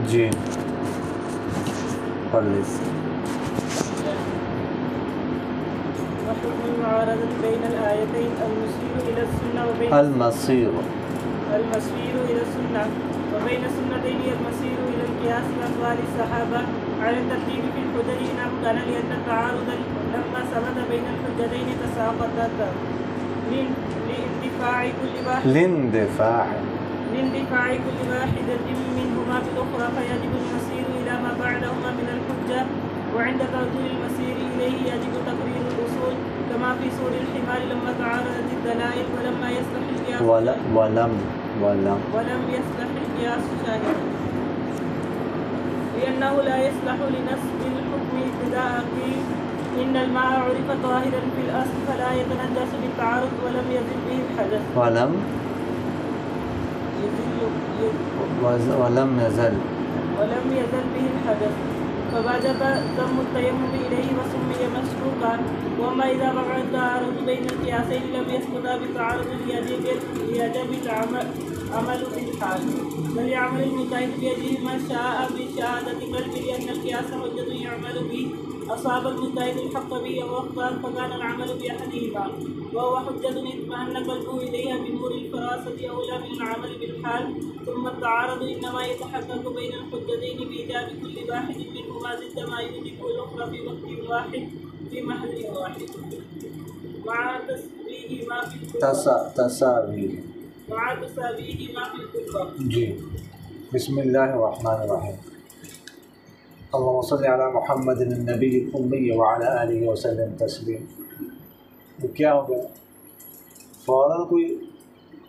جی پڑھ لیجیے۔ وحكم المعارضة بين الآيتين المسير إلى السنة وبين المصير إلى السنة وبين السنتين المسير إلى القياس بأقوال الصحابة على الترتيب في الحجج إن أمكن لأن التعارض لما ثبت بين الحجتين تساقطت لاندفاع كل واحدة منهما بالأخرى فيجب المسير إلى ما بعدهما من الحجة وعند توجه المسير إليه يجب تقرير الأصول كما في سور الحمار لما تعارضت الدلائل ولما يصلح القياس ولم يصلح القياس شاهدا لأنه لا يصلح لنسب الحكم ابتداء قيل إن الماء عرف طاهرا في الأصل فلا يتنجس بالتعارض ولم يزل به الحدث ولم يزل به الحدث فوجب ضم التيمم إليه وسمي مشروطا وما إذا وقع التعارض بين القياسين لم يسقطا بالتعارض ليجب العمل بالحال بل يعمل المجتهد بيده ما شاء بشهادة قلب لأن القياس حجة يعمل به أصاب المجتهد الحق به واختار فكان العمل بأحدهما وهو حجة اطمأن قلبه إليها بنور الفراسة أولى من العمل بالحال ثم التعارض إنما يتحقق بين الحجتين بإيجاب كل واحد منهما ضد ما يوجب الأخرى في وقت واحد في محل واحد مع تساويهما في الكفة. جی بسم اللہ الرحمن الرحیم اللهم صل علی محمد النبی الأمی وعلی آلہ وسلم تسلیم۔ تو کیا ہو گیا؟ فوراً کوئی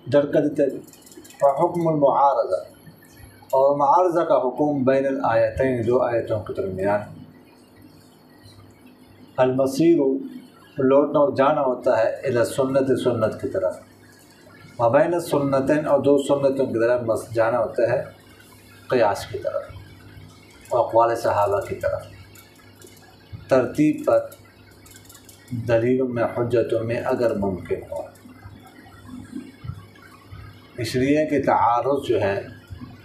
جھٹکا دیتا ہے۔ حکم المعارضہ، اور معارضہ کا حکم بین الآیتین، دو آیتوں کے درمیان۔ المصیر لوٹنا اور جانا ہوتا ہے الی السنت، سنت کی طرف، وبین السنتین اور دو سنتوں کی طرف جانا ہوتا ہے قیاس کی طرف اور اقوال صحابہ کی طرف، ترتیب پر دلیلوں میں حجتوں میں اگر ممکن ہو۔ اس لیے کہ تعارض جو ہے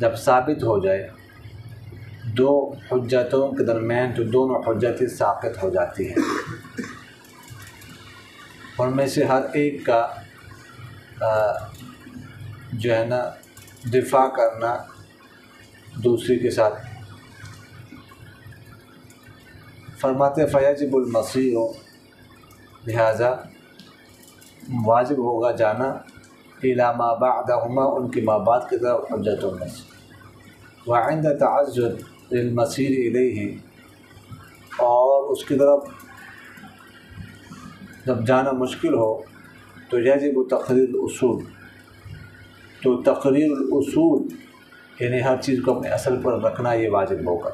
جب ثابت ہو جائے دو حجتوں کے درمیان تو دونوں حجتیں ساقط ہو جاتی ہیں، ان میں سے ہر ایک کا جو ہے نا دفاع کرنا دوسری کے ساتھ۔ فرماتے فیجب المصیر، لہذا واجب ہوگا جانا الی ما بعدہما، ان کی ما بعد کی طرف حجتوں میں سے، وعند تعذر المصیر الیہ، اور اس کی طرف جب جانا مشکل ہو تو یجب تقریر الاصول، تو تقریر الاصول یعنی ہر چیز کو اپنے اصل پر رکھنا یہ واجب ہوگا۔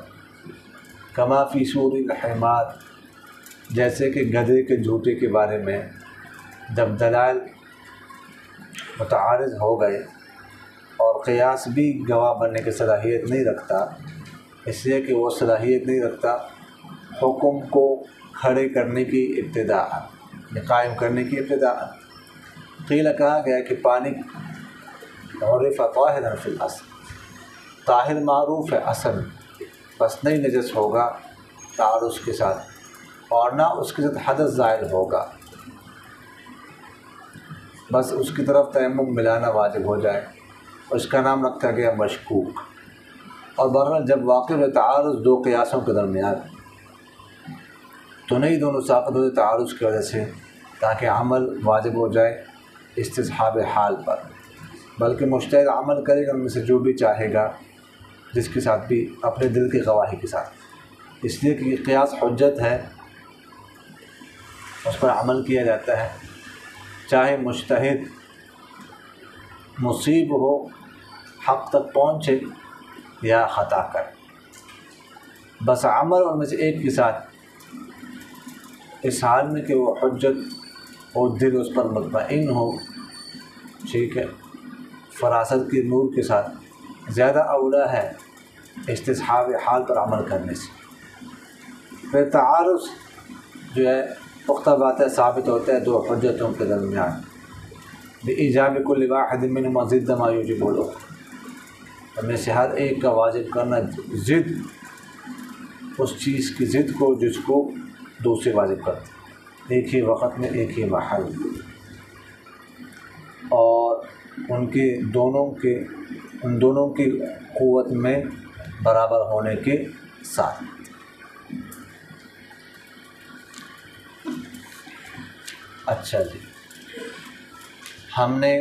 کما فی سور الحمار، جیسے کہ گدھے کے جھوٹے کے بارے میں جب دلائل متعارض ہو گئے اور قیاس بھی گواہ بننے کی صلاحیت نہیں رکھتا، اس لیے کہ وہ صلاحیت نہیں رکھتا حکم کو کھڑے کرنے کی ابتداء، قائم کرنے کی ابتداء۔ قیل کہا گیا کہ پانی عرف طاہرا فی الاصل، طاہر معروف ہے اصل، بس نہیں نجس ہوگا تعارض کے ساتھ، اور نہ اس کے ساتھ حدث ظاہر ہوگا، بس اس کی طرف تیمم ملانا واجب ہو جائے، اس کا نام رکھا گیا مشکوک۔ اور بہرحال جب واقع ہوئے تعارض دو قیاسوں کے درمیان تو نہیں دونوں ساقط ہوئے تعارض کی وجہ سے، تاکہ عمل واجب ہو جائے استصحاب حال پر، بلکہ مجتہد عمل کرے گا ان میں سے جو بھی چاہے گا، جس کے ساتھ بھی اپنے دل کی گواہی کے ساتھ، اس لیے کہ یہ قیاس حجت ہے، اس پر عمل کیا جاتا ہے، چاہے مجتہد مصیب ہو، حق تک پہنچے یا خطا کرے، بس عمل ان میں سے ایک کے ساتھ، اس حال میں کہ وہ حجت اور دل اس پر مطمئن ہو، ٹھیک ہے، فراست کی نور کے ساتھ، زیادہ اولا ہے استصحاب حال پر عمل کرنے سے۔ پھر تعارض جو ہے پختہ بات ہے ثابت ہوتا ہے دو حجتوں کے درمیان، بإیجاب کل واحد منہما ضد ما یوجب الآخر، میں سے ہر ایک کا واجب کرنا ضد اس چیز کی ضد کو جس کو دوسرے واجب کرتے، ایک ہی وقت میں ایک ہی محل، اور ان دونوں کی قوت میں برابر ہونے کے ساتھ۔ اچھا جی، ہم نے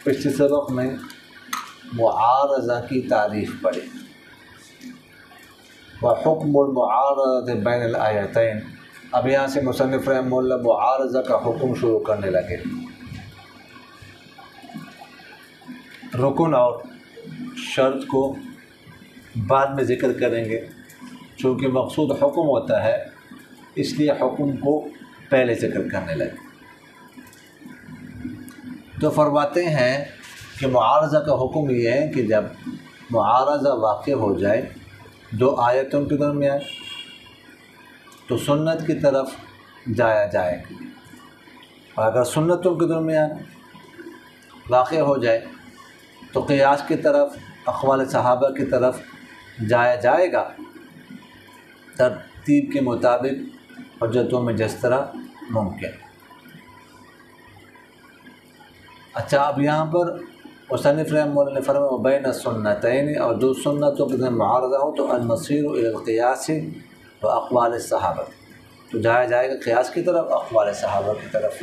پچھلے سبق میں معارضہ کی تعریف پڑھی، وحکم المعارضہ بین الآیتین۔ اب یہاں سے مصنف رحمہ اللہ معارضہ کا حکم شروع کرنے لگے۔ رکن اور شرط کو بعد میں ذکر کریں گے، چونکہ مقصود حکم ہوتا ہے اس لیے حکم کو پہلے ذکر کرنے لگے۔ تو فرماتے ہیں کہ معارضہ کا حکم یہ ہے کہ جب معارضہ واقع ہو جائے دو آیتوں کے درمیان تو سنت کی طرف جایا جائے، اور اگر سنتوں کے درمیان واقع ہو جائے تو قیاس کی طرف، اقوال صحابہ کی طرف جایا جائے گا، ترتیب کے مطابق حجتوں میں جس طرح ممکن۔ اچھا، اب یہاں پر مصنف رحمہ اللہ نے فرمایا بین السنتین، اور دو سنتوں کے درمیان معارضہ ہو تو المصیر الی القیاس و اقوال صحابہ، تو جایا جائے گا قیاس کی طرف، اقوال صحابہ کی طرف۔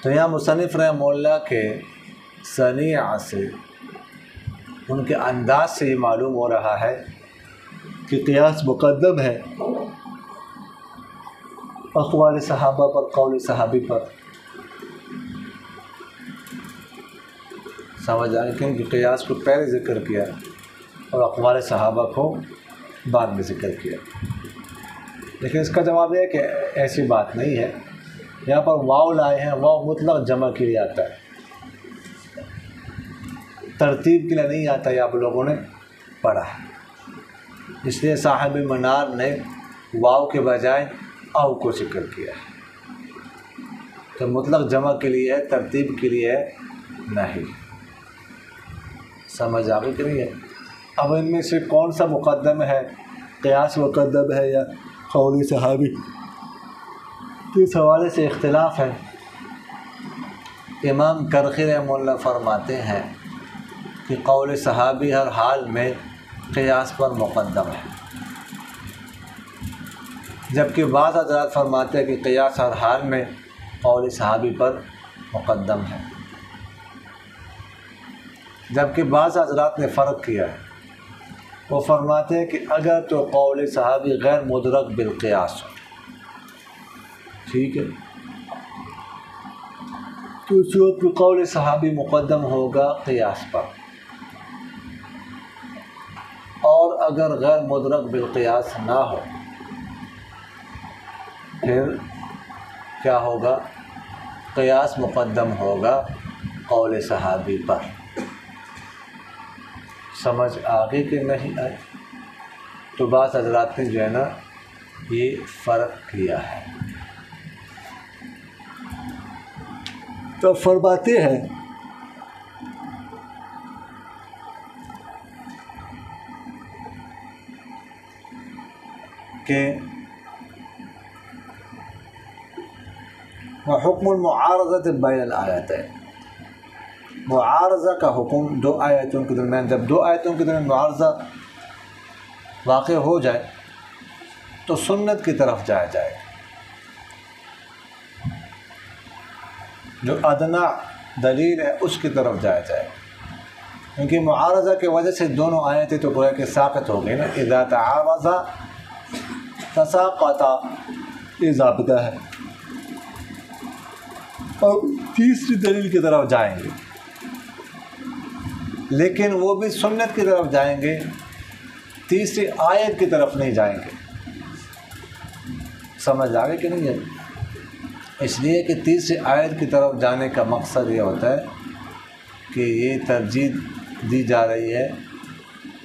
تو یہاں مصنف رحمہ اللہ کے صنیع سے، ان کے انداز سے یہ معلوم ہو رہا ہے کہ قیاس مقدم ہے اقوال صحابہ پر، قول صحابی پر۔ سمجھ آئے کہ قیاس کو پہلے ذکر کیا اور اقوال صحابہ کو بعد میں ذکر کیا، لیکن اس کا جواب یہ ہے کہ ایسی بات نہیں ہے۔ یہاں پر واو لائے ہیں، واو مطلق جمع کے لیے آتا ہے، ترتیب کے لیے نہیں آتا، یہ آپ لوگوں نے پڑھا ہے، اس لیے صاحب منار نے واو کے بجائے او کو ذکر کیا ہے، تو مطلق جمع کے لیے ہے، ترتیب کے لیے نہیں۔ سمجھ آگے کہ نہیں ہے؟ اب ان میں سے کون سا مقدم ہے، قیاس مقدم ہے یا قول صحابی، اس حوالے سے اختلاف ہے۔ امام کرخی رحمہ اللہ فرماتے ہیں کہ قول صحابی ہر حال میں قیاس پر مقدم ہے، جبکہ بعض حضرات فرماتے ہیں کہ قیاس ہر حال میں قول صحابی پر مقدم ہے، جبکہ بعض حضرات نے فرق کیا ہے، وہ فرماتے ہیں کہ اگر تو قول صحابی غیر مدرک بالقیاس ہو، ٹھیک ہے، تو اس وقت قول صحابی مقدم ہوگا قیاس پر، اور اگر غیر مدرک بالقیاس نہ ہو پھر کیا ہوگا، قیاس مقدم ہوگا قول صحابی پر۔ سمجھ آگے کہ نہیں آئی؟ تو بعض حضرات نے جو ہے نا یہ فرق کیا ہے۔ تو فرماتے ہیں کہ حکم المعارضہ بین الآیتین، معارضہ کا حکم دو آیتوں کے درمیان، جب دو آیتوں کے درمیان معارضہ واقع ہو جائے تو سنت کی طرف جایا جائے، جو ادنا دلیل ہے اس کی طرف جایا جائے، کیونکہ معارضہ کی وجہ سے دونوں آیتیں تو گویا کہ ساقط ہو گئی نا، اذا تعارض تساقط، یہ ضابطہ ہے، اور تیسری دلیل کی طرف جائیں گے، لیکن وہ بھی سنت کی طرف جائیں گے، تیسری آیت کی طرف نہیں جائیں گے۔ سمجھ آگے کہ نہیں ہے؟ اس لیے کہ تیسری آیت کی طرف جانے کا مقصد یہ ہوتا ہے کہ یہ ترجیح دی جا رہی ہے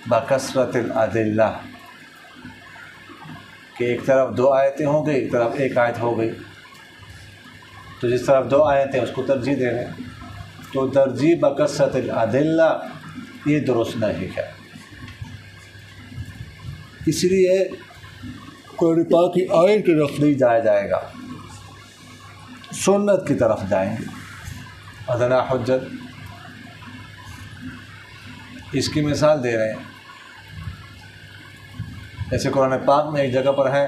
بکثرت الادلہ، کہ ایک طرف دو آیتیں ہوں گئی، ایک طرف ایک آیت ہو گئی، تو جس طرف دو آیتیں اس کو ترجیح دے رہے ہیں۔ تو ترجیح بکثرت الادلہ یہ درست نہیں ہے۔ اس لیے قرآن پاک کی آیت کی طرف نہیں جایا جائے گا، سنت کی طرف جائیں گے۔ ادنا حجت، اس کی مثال دے رہے ہیں، جیسے قرآن پاک میں ایک جگہ پر ہے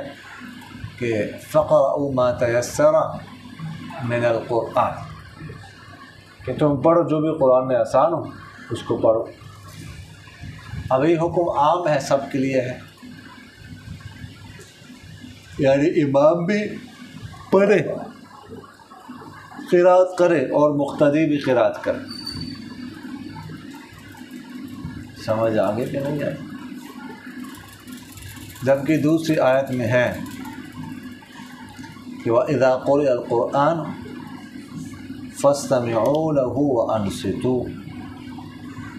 کہ فقرؤوا ما تیسر من القرآن، کہ تم پڑھو جو بھی قرآن میں آسان ہو اس کو پڑھو۔ اب یہ حکم عام ہے، سب کے لیے ہے، یعنی امام بھی پڑھے، قرات کرے اور مقتدی بھی قرات کرے۔ سمجھ آگے کہ نہیں آئے؟ جبکہ دوسری آیت میں ہے کہ وَإِذَا قُرِئَ الْقُرْآنُ فَاسْتَمِعُوا لَهُ وَأَنصِتُوا،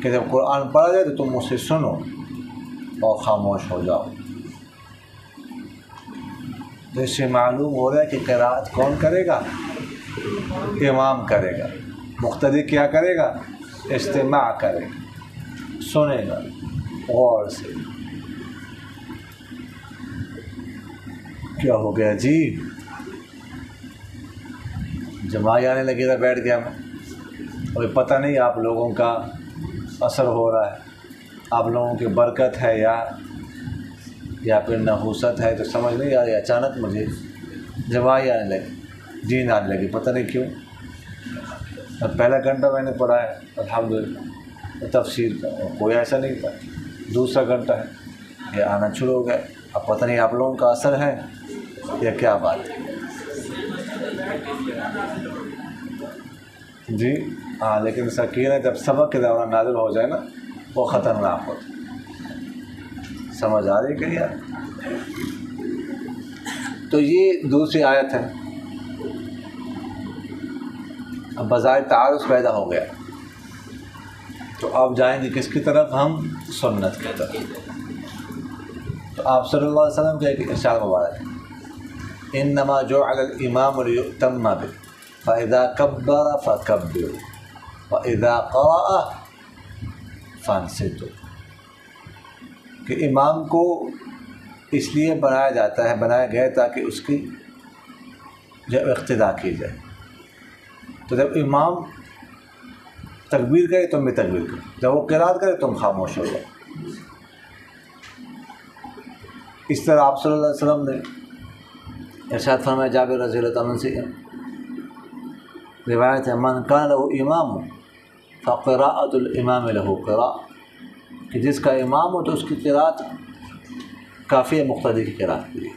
کہ جب قرآن پڑھا جائے تو تم اسے سنو اور خاموش ہو جاؤ۔ تو اس سے معلوم ہو رہا ہے کہ قرات کون کرے گا؟ امام کرے گا۔ مقتدی کیا کرے گا؟ استماع کرے گا، سنے گا غور سے۔ کیا ہو گیا جی؟ جماعی آنے لگی تھا، بیٹھ گیا میں، اور پتہ نہیں آپ لوگوں کا اثر ہو رہا ہے، آپ لوگوں کی برکت ہے یا پھر نحوست ہے، تو سمجھ نہیں آ رہی۔ اچانک مجھے جماعی آنے لگی، جین آنے لگی، پتہ نہیں کیوں۔ اب پہلا گھنٹہ میں نے پڑھا ہے الحمدللہ تفسیر کا، کوئی ایسا نہیں تھا۔ دوسرا گھنٹہ ہے، یہ آنا شروع ہو گیا۔ اب پتہ نہیں آپ لوگوں کا اثر ہے یا کیا بات ہے جی؟ ہاں، لیکن سکینہ جب سبق کے دوران نازل ہو جائے نا، وہ خطرناک ہوتا۔ سمجھ آ رہی کہ یار؟ تو یہ دوسری آیت ہے۔ اب بظاہر تعارض پیدا ہو گیا، تو آپ جائیں گے کس کی طرف؟ ہم سنت کی طرف۔ تو آپ صلی اللہ علیہ وسلم کا ایک ارشاد مبارک ہے، انما جعل الامام لیؤتم بہ فاذا کبر فکبروا واذا قرأ فانصتوا، کہ امام کو اس لیے بنایا جاتا ہے، بنایا گیا تاکہ اس کی جب اقتداء کی جائے۔ تو جب امام تکبیر کرے تم بھی تکبیر کرو، جب وہ قرات کرے تم خاموش ہو جاؤ۔ اس طرح آپ صلی اللہ علیہ وسلم نے ارشاد فرمایا، جابر رضی اللہ عنہ سے روایت ہے، من کان لہ امام فقراءۃ الامام لہ قراءۃ، کہ جس کا امام ہو تو اس کی قرات کافی ہے مقتدی کی قرات کے لیے۔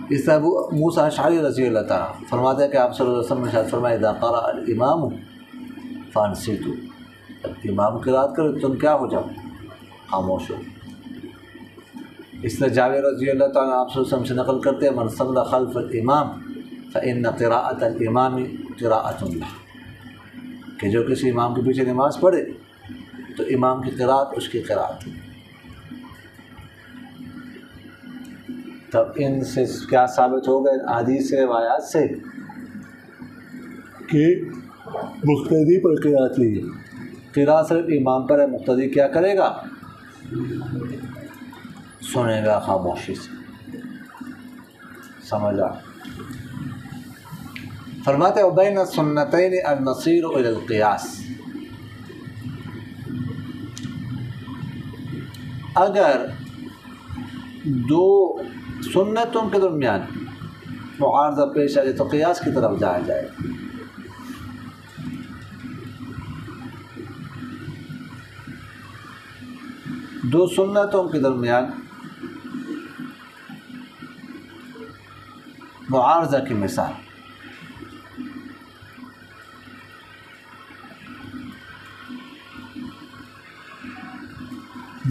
اس طرح ابو موسیٰ اشعری رضی اللہ تعالیٰ فرماتے ہیں کہ آپ صلی اللہ علیہ وسلم نے ارشاد فرمایا، اذا قرأ الامام فانصتوا، جب امام قرات کرے تم کیا ہو جاؤ؟ خاموش ہو۔ اس طرح جابر رضی اللہ تعالیٰ آپ صلی اللہ علیہ وسلم سے نقل کرتے ہیں، من صلی خلف الامام فإن قراءة الامام قراءة له، کہ جو کسی امام کے پیچھے نماز پڑھے تو امام کی قراءت اس کی قراءت ہے۔ تب ان سے کیا ثابت ہو گئے حدیث سے، روایات سے، کہ مقتدی پر قراءت لیجیے۔ قراءت صرف امام پر ہے، مقتدی کیا کرے گا؟ سنے گا خاموشی سے۔ سمجھا؟ فرماتے ہیں بین السنتین المصیر الی القیاس، اگر دو سنتوں کے درمیان معارضہ پیش آ جائے تو قیاس کی طرف جایا جائے۔ دو سنتوں کے درمیان معارضہ کی مثال،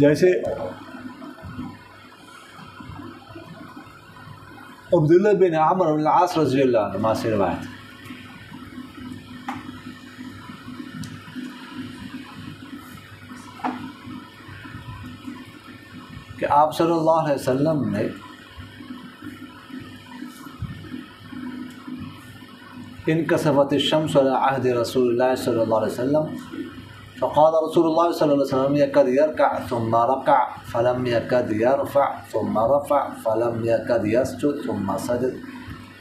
جیسے عبداللہ بن عمرو بن العاص رضی اللہ عنہ سے روایت ہے کہ آپ صلی اللہ علیہ وسلم نے انکسفت الشمس علی عہد رسول اللہ صلی اللہ علیہ وسلم فقال رسول اللہ صلی اللہ علیہ وسلم يكد يركع ثم ركع فلم يكد يرفع ثم رفع فلم يكد يسجد ثم سجد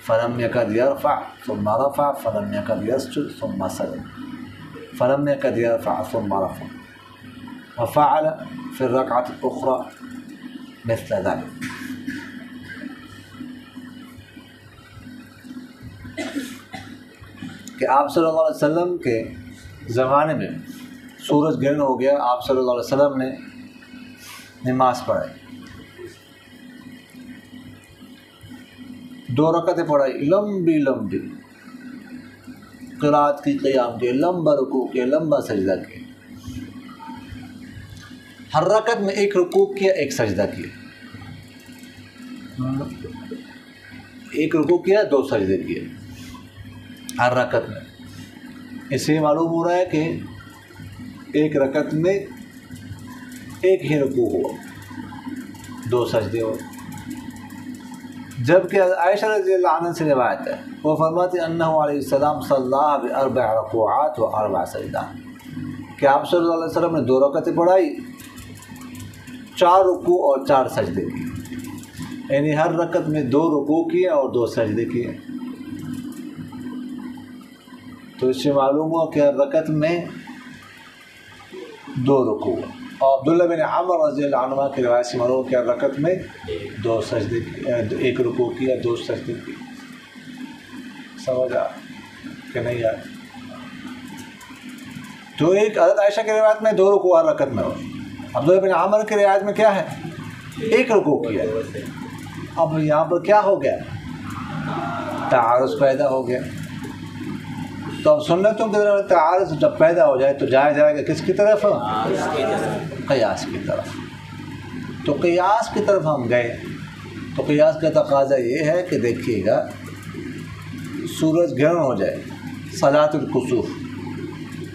فلم يكد يرفع ثم رفع فلم يكد يسجد ثم سجد فلم يكد يرفع ثم رفع وفعل في الركعة الأخرى مثل ذلك. کہ آپ صلی اللہ علیہ وسلم کے زمانے میں سورج گرہن ہو گیا، آپ صلی اللہ علیہ وسلم نے نماز پڑھائی، 2 رکعتیں پڑھائی، لمبی لمبی قرات کی، قیام کے، لمبا رکوع کے، لمبا سجدہ کیا، ہر رکعت میں 1 رکوع کیا، 1 سجدہ کیا، 1 رکوع کیا، 2 سجدے کیے ہر رکعت میں. اس سے معلوم ہو رہا ہے کہ 1 رکعت میں 1 ہی رکوع ہوا، 2 سجدے ہو. جبکہ عائشہ رضی اللہ عنہ سے روایت ہے، وہ فرماتے انہ علیہ السلام صلی ب4 رکوعات و 4 سجدات، کہ آپ صلی اللہ علیہ وسلم نے 2 رکعتیں پڑھائی، 4 رکوع اور 4 سجدے کیے، یعنی ہر رکعت میں 2 رکوع کیے اور 2 سجدے کیے. تو اس سے معلوم ہوا کہ ہر رکعت میں 2 رکوع. اور عبداللہ بن عمر رضی اللہ عنہ کی روایت سے معلوم کہ ہر رکعت میں 2 سجدے، 1 رکوع کیا، 2 سجدے کیے. سمجھ آ کہ نہیں آ؟ تو ایک حضرت عائشہ کی روایت میں 2 رکوع ہر رکعت میں ہو، عبداللہ بن عمر کی روایت میں کیا ہے؟ 1 رکوع کیا. اب یہاں پر کیا ہو گیا؟ تعارض پیدا ہو گیا. تو اب سنتوں کی طرف تعارض جب پیدا ہو جائے تو جائے گا کس کی طرف؟ قیاس کی طرف. تو قیاس کی طرف ہم گئے تو قیاس کا تقاضا یہ ہے کہ دیکھیے گا، سورج گرہن ہو جائے، صلاۃ الکسوف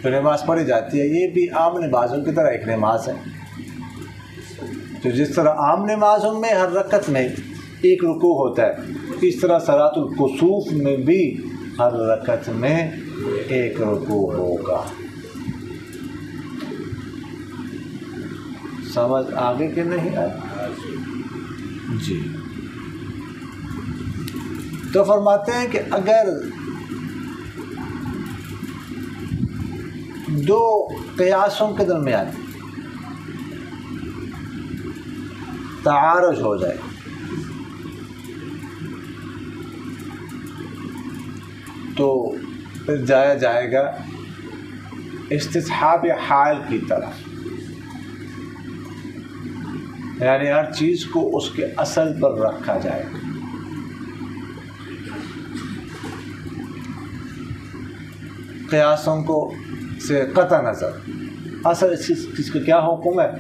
جو نماز پڑھی جاتی ہے، یہ بھی عام نمازوں کی طرح ایک نماز ہے. تو جس طرح عام نمازوں میں ہر رکعت میں 1 رکوع ہوتا ہے، اس طرح صلاۃ الکسوف میں بھی ہر رکعت میں 1 رکوع ہوگا. سمجھ آگے کہ نہیں آئے؟ جی. تو فرماتے ہیں کہ اگر 2 قیاسوں کے درمیان تعارض ہو جائے تو پھر جایا جائے گا استصحاب حال کی طرف، یعنی ہر چیز کو اس کے اصل پر رکھا جائے گا. قیاسوں کو سے قطع نظر اصل چیز کا کیا حکم ہے،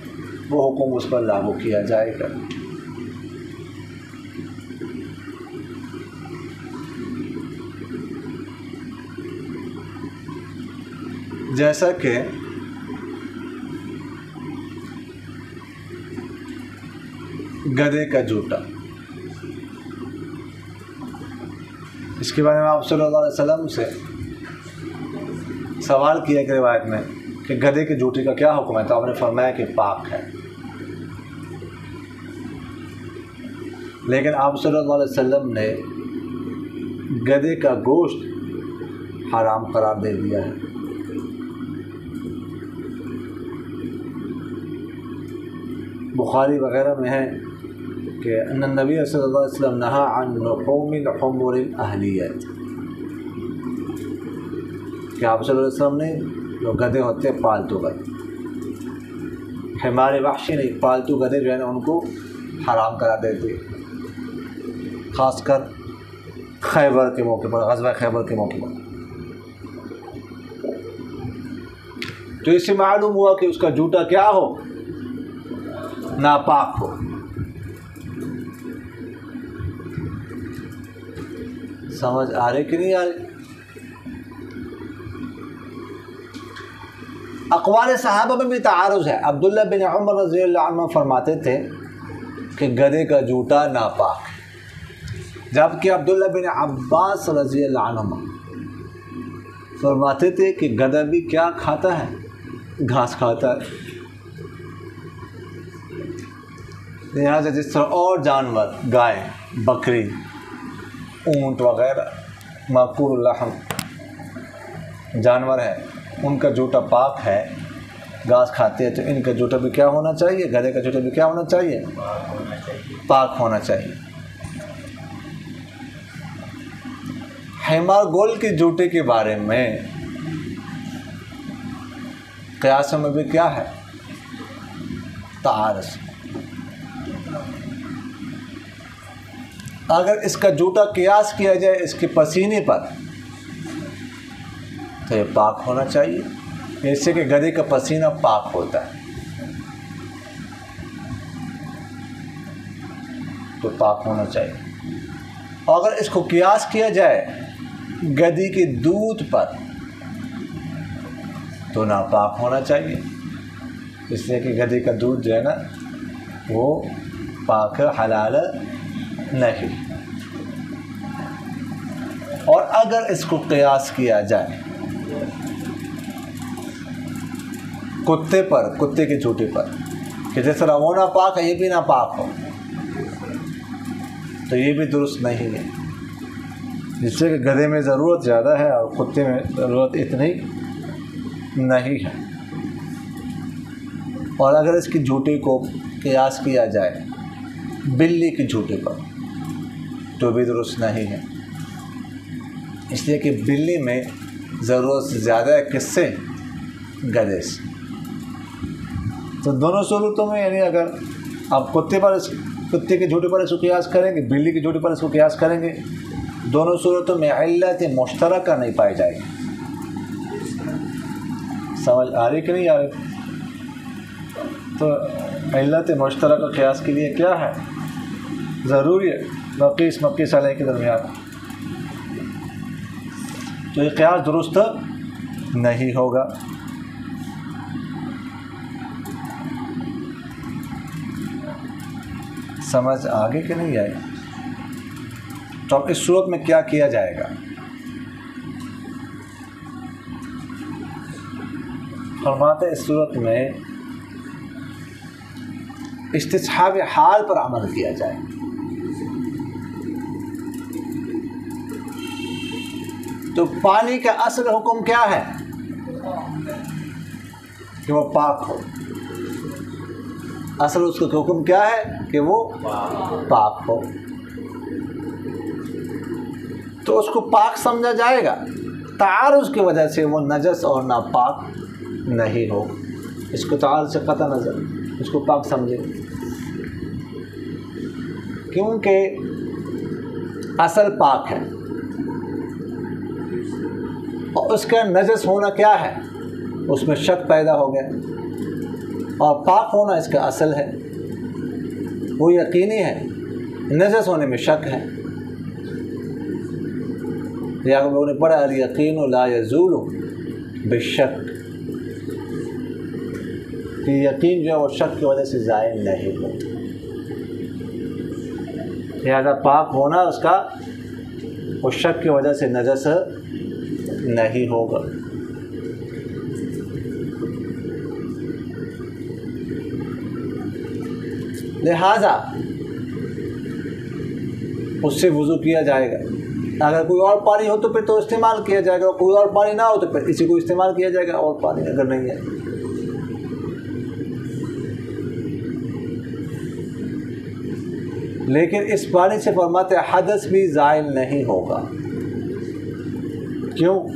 وہ حکم اس پر لاگو کیا جائے گا. جیسا کہ گدھے کا جوتا، اس کے بارے میں آپ صلی اللہ علیہ وسلم سے سوال کیا کہ روایت میں کہ گدھے کے جوتے کا کیا حکم ہے، تو آپ نے فرمایا کہ پاک ہے. لیکن آپ صلی اللہ علیہ وسلم نے گدھے کا گوشت حرام قرار دے دیا ہے. بخاری وغیرہ میں ہے کہ ان النبی صلی اللہ علیہ وسلم نہا عن لحوم الحمر الاہلیت، کہ آپ صلی اللہ علیہ وسلم نے جو گدھے ہوتے ہیں پالتو گدھے، حمار وحشی نہیں، پالتو گدھے جو ہے نا ان کو حرام کرا دیتے، خاص کر خیبر کے موقع پر، غزوہ خیبر کے موقع پر. تو اس سے معلوم ہوا کہ اس کا جوتا کیا ہو، ناپاک ہو. سمجھ آ رہی کہ نہیں آ رہی؟ اقوال صحابہ میں بھی تعارض ہے. عبداللہ بن عمر رضی اللہ عنہ فرماتے تھے کہ گدھے کا جوتا ناپاک ہے، جبکہ عبداللہ بن عباس رضی اللہ عنہ فرماتے تھے کہ گدھا بھی کیا کھاتا ہے؟ گھاس کھاتا ہے۔ لہٰذا جس طرح اور جانور، گائے، بکری، اونٹ وغیرہ مأکول اللحم جانور ہیں، ان کا جوتا پاک ہے، گھاس کھاتے ہیں، تو ان کا جوتا بھی کیا ہونا چاہیے؟ گدھے کا جوتا بھی کیا ہونا چاہیے؟ پاک ہونا چاہیے۔ حمار گول کے جوتے کے بارے میں قیاس میں بھی کیا ہے؟ تعارض۔ اگر اس کا جوتا قیاس کیا جائے اس کے پسینے پر تو یہ پاک ہونا چاہیے، جیسے کہ گدھے کا پسینہ پاک ہوتا ہے تو پاک ہونا چاہیے۔ اور اگر اس کو قیاس کیا جائے گدھے کے دودھ پر تو ناپاک ہونا چاہیے، اس لیے کہ گدھے کا دودھ جو ہے نا وہ پاک حلال نہیں۔ اور اگر اس کو قیاس کیا جائے کتے پر، کتے کے جوتے پر، کہ جس طرح وہ ناپاک ہے یہ بھی ناپاک ہو، تو یہ بھی درست نہیں ہے، جس سے کہ گدھے میں ضرورت زیادہ ہے اور کتے میں ضرورت اتنی نہیں ہے۔ اور اگر اس کے جوتے کو قیاس کیا جائے بلی کے جوتے پر تو بھی درست نہیں ہے، اس لیے کہ بلی میں ضرورت سے زیادہ ہے کس سے؟ گدھے سے۔ تو دونوں صورتوں میں یعنی اگر آپ کتے کے جوتے پر اس کو قیاس کریں گے، بلی کے جوتے پر اس کو قیاس کریں گے، دونوں صورتوں میں علت مشترکہ نہیں پائی جائے گی۔ سمجھ آ رہی کہ نہیں آ رہی؟ تو علت مشترکہ قیاس کے لیے کیا ہے؟ ضروری ہے مقیس علیہ کے درمیان، تو یہ قیاس درست نہیں ہوگا۔ سمجھ آگے کہ نہیں آئی؟ تو اب اس صورت میں کیا کیا جائے گا؟ فرماتے اس صورت میں استصحاب حال پر عمل کیا جائے۔ تو پانی کا اصل حکم کیا ہے؟ کہ وہ پاک ہو۔ اصل اس کا حکم کیا ہے؟ کہ وہ پاک ہو۔ تو اس کو پاک سمجھا جائے گا، تعارض کی وجہ سے وہ نجس اور ناپاک نہیں ہو، اس کو تعارض سے قطع نظر اس کو پاک سمجھے، کیونکہ اصل پاک ہے اور اس کا نجس ہونا کیا ہے؟ اس میں شک پیدا ہو گیا، اور پاک ہونا اس کا اصل ہے، وہ یقینی ہے، نجس ہونے میں شک ہے۔ یا لوگوں نے پڑھا الیقین لا یزول بالشک، کہ یقین جو ہے وہ شک کی وجہ سے زائل نہیں ہو، لہذا پاک ہونا اس کا وہ شک کی وجہ سے نجس نہیں ہوگا۔ لہذا اس سے وضو کیا جائے گا، اگر کوئی اور پانی ہو تو پھر تو استعمال کیا جائے گا، کوئی اور پانی نہ ہو تو پھر اسی کو استعمال کیا جائے گا، اور پانی اگر نہیں ہے۔ لیکن اس پانی سے فرماتے حدث بھی زائل نہیں ہوگا، کیوں؟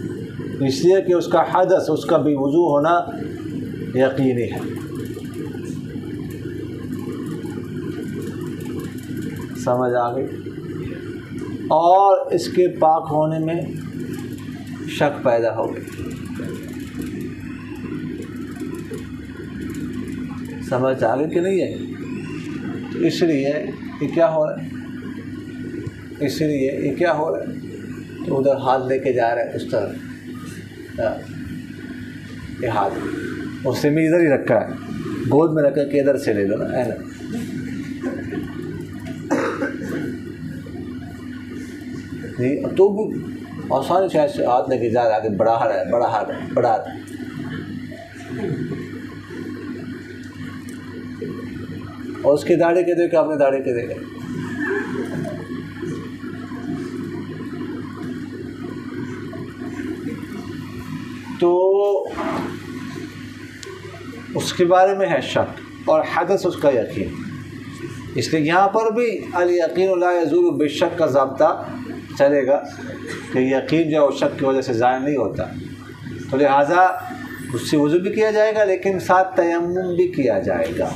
اس لیے کہ اس کا حدث، اس کا بھی وضو ہونا یقینی ہے۔ سمجھ آ گئی؟ اور اس کے پاک ہونے میں شک پیدا ہو گئی۔ سمجھ آ گئی کہ نہیں ہے؟ تو اس لیے یہ کیا ہو رہا ہے؟ اس لیے یہ کیا ہو رہا ہے؟ تو ادھر ہاتھ لے کے جا رہا ہے اس طرف، یہ ہاتھ اس سے میں ادھر ہی رکھا ہے، گود میں رکھا کہ ادھر سے لے لو نا، تو اور ساری شاید ہاتھ لگی جا رہا ہے کہ بڑھا رہا ہے بڑھا رہا ہے بڑھا رہا ہے. اور اس کی داڑھی کے دیکھا اپنی داڑھی کے دیکھا. تو اس کے بارے میں ہے شک اور حدث اس کا یقین. اس لیے یہاں پر بھی الیقین لا یزول بالشک کا ضابطہ چلے گا کہ یقین جو ہے وہ شک کی وجہ سے ضائع نہیں ہوتا. تو لہٰذا اس سے وضو بھی کیا جائے گا لیکن ساتھ تیمم بھی کیا جائے گا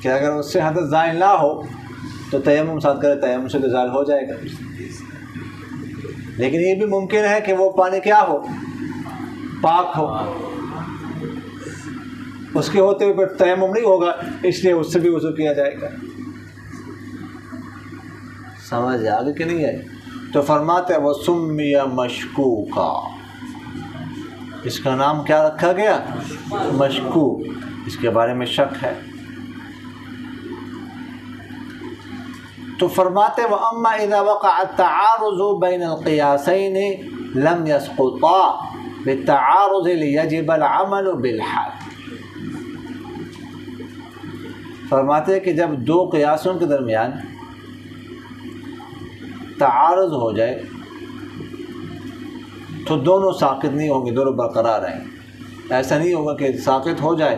کہ اگر اس سے حدث زائل نہ ہو تو تیمم ساتھ کرے, تیمم سے تو زائل ہو جائے گا. لیکن یہ بھی ممکن ہے کہ وہ پانی کیا ہو, پاک ہو, اس کے ہوتے ہوئے پھر تیمم نہیں ہوگا, اس لیے اس سے بھی وضو کیا جائے گا. سمجھ آگے کہ نہیں آئی؟ تو فرماتے ہیں وہ سمی مشکوکا, اس کا نام کیا رکھا گیا؟ مشکوک, اس کے بارے میں شک ہے. تو فرماتے وَأَمَّا إِذَا وَقَعَ التَّعَارُضُ بَيْنَ الْقِيَاسَيْنِ لَمْ يَسْقُطَا بِالتَّعَارُضِ لِيَجِبَ الْعَمَلُ بِالْحَالِ. فرماتے ہیں کہ جب دو قیاسوں کے درمیان تعارض ہو جائے تو دونوں ساقط نہیں ہوں گے, دونوں برقرار رہیں گے. ایسا نہیں ہوگا کہ ساقط ہو جائے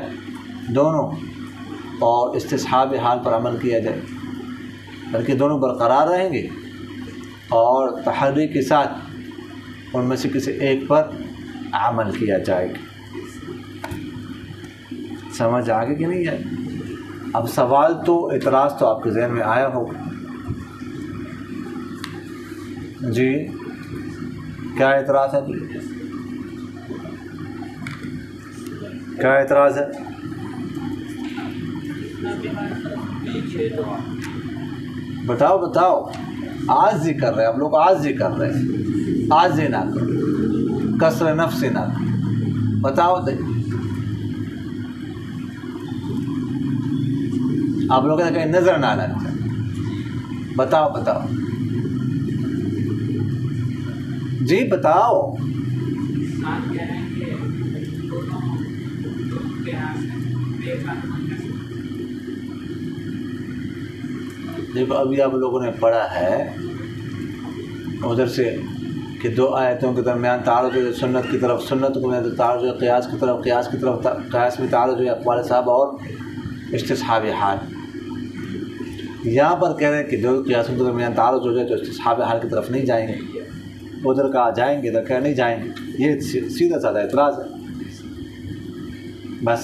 دونوں اور استصحاب حال پر عمل کیا جائے, بلکہ دونوں برقرار رہیں گے اور تحری کے ساتھ ان میں سے کسی ایک پر عمل کیا جائے گا. سمجھ آگے کہ نہیں آئے؟ اب سوال تو اعتراض تو آپ کے ذہن میں آیا ہوگا. جی کیا اعتراض ہے؟ کیا اعتراض ہے؟ بتاؤ بتاؤ. عاجزی کر رہے ہیں آپ لوگ, عاجزی کر رہے ہیں. عاجزی نہ کرو, کسر نفس نہ کرو. بتاؤ آپ لوگ کہیں نظر نہ آنا چاہیے. بتاؤ بتاؤ جی بتاؤ. دیکھو ابھی آپ لوگوں نے پڑھا ہے ادھر سے کہ دو آیتوں کے درمیان تعارض ہے, سنت کی طرف سنت کو تعارض ہے, قیاس کی طرف قیاس کی طرف قیاس میں تعارض ہے, اقوال صاحب اور استصحاب حال. یہاں پر کہہ رہے ہیں کہ دو قیاسوں کے درمیان تعارض ہو جائے تو استصحاب حال کی طرف نہیں جائیں گے, ادھر کہا جائیں گے, ادھر کہا نہیں جائیں گے. یہ سیدھا سادہ اعتراض ہے بس.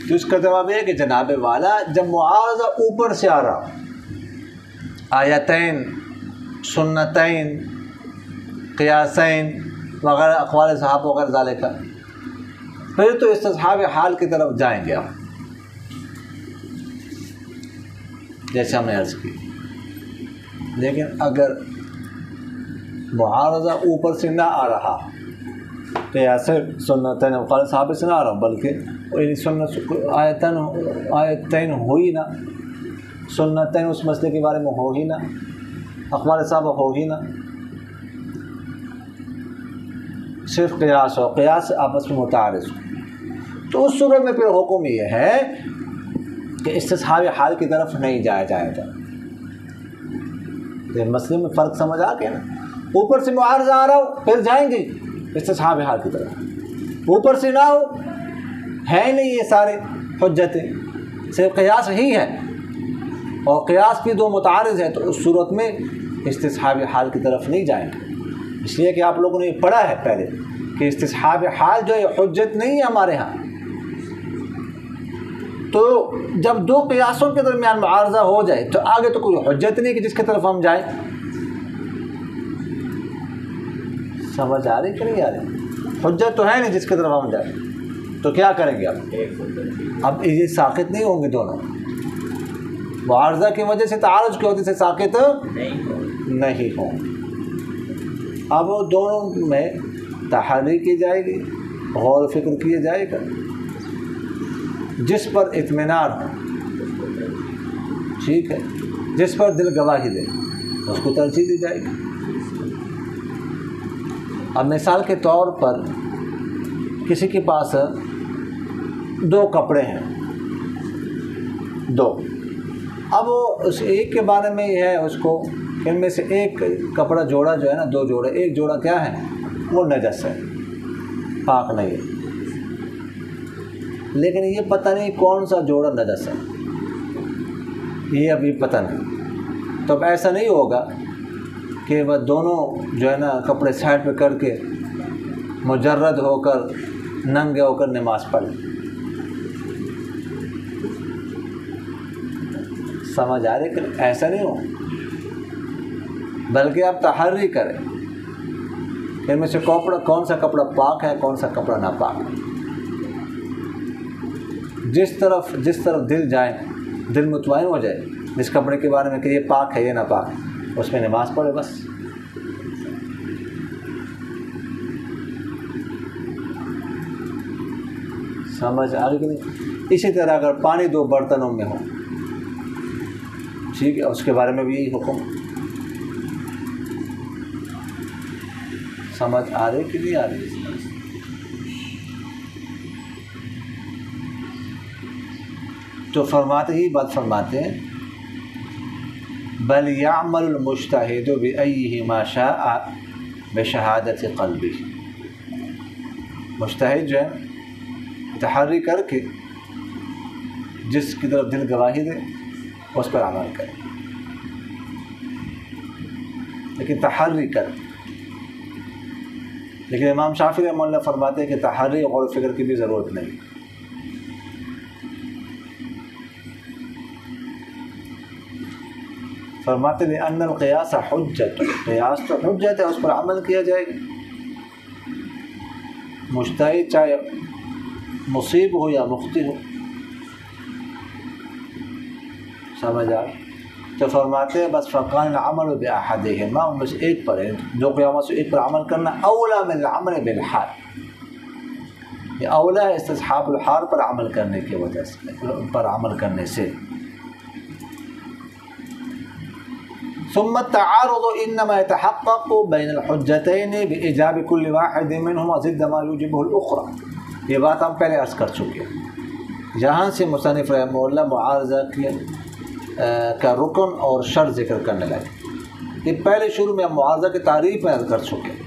تو اس کا جواب یہ ہے کہ جناب والا جب معارضہ اوپر سے آ رہا, آیتین, سنتین, قیاسین وغیرہ اقوال صحابہ وغیرہ ذالک کا, پھر تو استصحاب حال کی طرف جائیں گے آپ, جیسے ہم نے عرض کی. لیکن اگر معارضہ اوپر سے نہ آ رہا, قیاس سنتین اقوال صحابہ سے نہ آ رہا, بلکہ سنت آیتین ہوئی نہ, سنتین اس مسئلے کے بارے میں ہو ہی نہ, اقوال صحابہ ہو ہی نہ, صرف قیاس ہو, قیاس آپس میں متعارض ہو, تو اس صورت میں پھر حکم یہ ہے کہ استصحاب حال کی طرف نہیں جایا جائے گا. یہ مسئلے میں فرق سمجھ آ گیا نا. اوپر سے معارضہ آ رہا ہو پھر جائیں گے استصحاب حال کی طرف, اوپر سے نہ ہو, ہے نہیں یہ سارے حجتیں, صرف قیاس ہی ہے اور قیاس بھی دو متعارض ہے, تو اس صورت میں استصحاب حال کی طرف نہیں جائیں گے. اس لیے کہ آپ لوگوں نے یہ پڑھا ہے پہلے کہ استصحاب حال جو ہے حجت نہیں ہے ہمارے ہاں. تو جب دو قیاسوں کے درمیان معارضہ ہو جائے تو آگے تو کوئی حجت نہیں کہ جس کی طرف ہم جائیں. سمجھ آ رہی کہ نہیں آ رہی؟ حجت تو ہے نہیں جس کی طرف ہم جائیں, تو کیا کریں گے اب یہ ساقط نہیں ہوں گے دونوں. معارضہ کی وجہ سے تعارض کی وجہ سے ساقط نہیں ہوں. اب دونوں میں تحری کی جائے گی, غور و فکر کیا جائے گا, جس پر اطمینان ہو ٹھیک ہے, جس پر دل گواہی دے اس کو ترجیح دی جائے گی۔ اب مثال کے طور پر کسی کے پاس 2 کپڑے ہیں، 2، اب وہ اس ایک کے بارے میں یہ ہے اس کو کہ ان میں سے ایک کپڑا جوڑا جو ہے نا، 2 جوڑے، ایک جوڑا کیا ہے وہ نجس ہے، پاک نہیں ہے، لیکن یہ پتہ نہیں کون سا جوڑا نجس ہے، یہ ابھی پتہ نہیں۔ تو اب ایسا نہیں ہوگا کہ وہ دونوں جو ہے نا کپڑے سائڈ پہ کر کے مجرد ہو کر ننگے ہو کر نماز پڑھ، سمجھ آ رہی کہ ایسا نہیں ہو، بلکہ آپ تحری کریں کہ ان میں سے کون سا کپڑا پاک ہے، کون سا کپڑا ناپاک ہے۔ جس طرف دل جائے، دل مطمئن ہو جائے جس کپڑے کے بارے میں کہ یہ پاک ہے یہ ناپاک ہے، اس میں نماز پڑھے بس۔ سمجھ آ رہی کہ نہیں؟ اسی طرح اگر پانی 2 برتنوں میں ہو، ٹھیک ہے، اس کے بارے میں بھی یہی حکم۔ سمجھ آ رہی کہ نہیں آ رہی؟ تو فرماتے ہی بات فرماتے ہیں بل یعمل المجتہد بأیہ ما شاء بشہادت قلبی، مجتہد جو ہے تحری کر کے جس کی طرف دل گواہی دے اس پر عمل کرے، لیکن تحری کر۔ لیکن امام شافعی رحمہ اللہ فرماتے ہیں کہ تحری غور و فکر کی بھی ضرورت نہیں۔ فرماتے ہیں ان القیاس حجت، قیاس تو حجت ہے، اس پر عمل کیا جائے گا۔ مجتہد چاہے مصیب ہو یا مخطئ ہو، سمجھ آئے؟ تو فرماتے ہیں بس فقال العمل بأحدہما، ان میں سے ایک پر ہے، 2 قیامات سے ایک پر عمل کرنا اولا من العمل بالحال، یہ اولا ہے استصحاب الحال پر عمل کرنے کی وجہ سے، پر عمل کرنے سے۔ ثم التعارض انما يتحقق بين الحجتين بإيجاب كل واحد منهما ضد ما يوجبه الأخرى، یہ بات ہم پہلے عرض کر چکے ہیں۔ جہاں سے مصنف رحمہ اللہ معارضہ کا رکن اور شرط ذکر کرنے لگے، یہ پہلے شروع میں ہم معارضہ کی تعریف میں عرض کر چکے ہیں،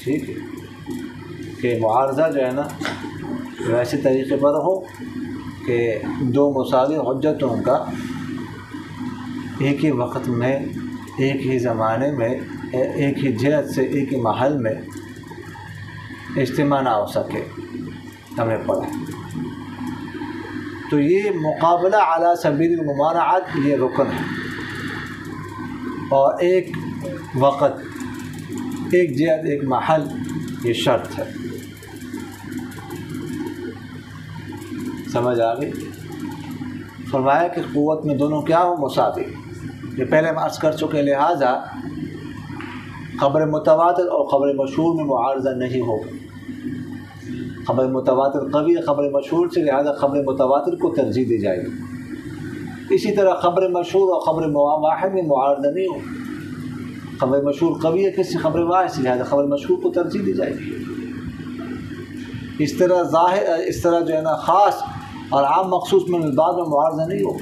ٹھیک ہے، کہ معارضہ جو ہے نا ویسے طریقے پر ہو کہ 2 مساوی حجتوں کا ایک ہی وقت میں، ایک ہی زمانے میں، ایک ہی جہت سے، ایک ہی محل میں اجتماع نہ ہو سکے، ہم نے پڑھا۔ تو یہ مقابلہ علی سبیل الممانعت یہ رکن ہے، اور ایک وقت، ایک جہت، ایک محل یہ شرط ہے۔ سمجھ آ گئی؟ فرمایا کہ قوت میں دونوں کیا ہو مساوی، یہ پہلے ہم عرض کر چکے، لہٰذا خبر متواتر اور خبر مشہور میں معارضہ نہیں ہوگا۔ خبر متواتر قوی ہے خبر مشہور سے، لہٰذا خبر متواتر کو ترجیح دی جائے گی۔ اسی طرح خبر مشہور اور خبر واحد میں معارضہ نہیں ہو، خبر مشہور قوی ہے کسی خبر واحد سے، لہٰذا خبر مشہور کو ترجیح دی جائے گی۔ اس طرح جو ہے نا خاص اور عام مخصوص من البعض میں معارضہ نہیں ہو،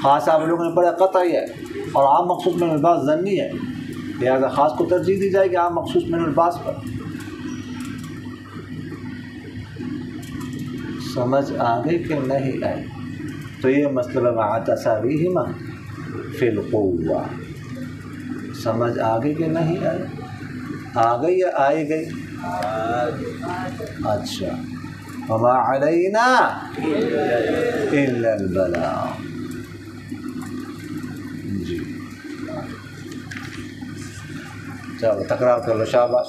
خاص آپ لوگوں نے پڑھا قطعی ہے اور عام مخصوص من البعض ظنی ہے، لہٰذا خاص کو ترجیح دی جائے گی عام مخصوص من البعض پر۔ سمجھ آگے کہ نہیں آئے؟ تو یہ مسئلہ مع تساویہما فی القوہ، سمجھ آگے کہ نہیں آئے؟ آ گئی یا آئے گئی؟ اچھا، وما علینا الا البلاغ، جی چلو تکرار کر لو، شاباش۔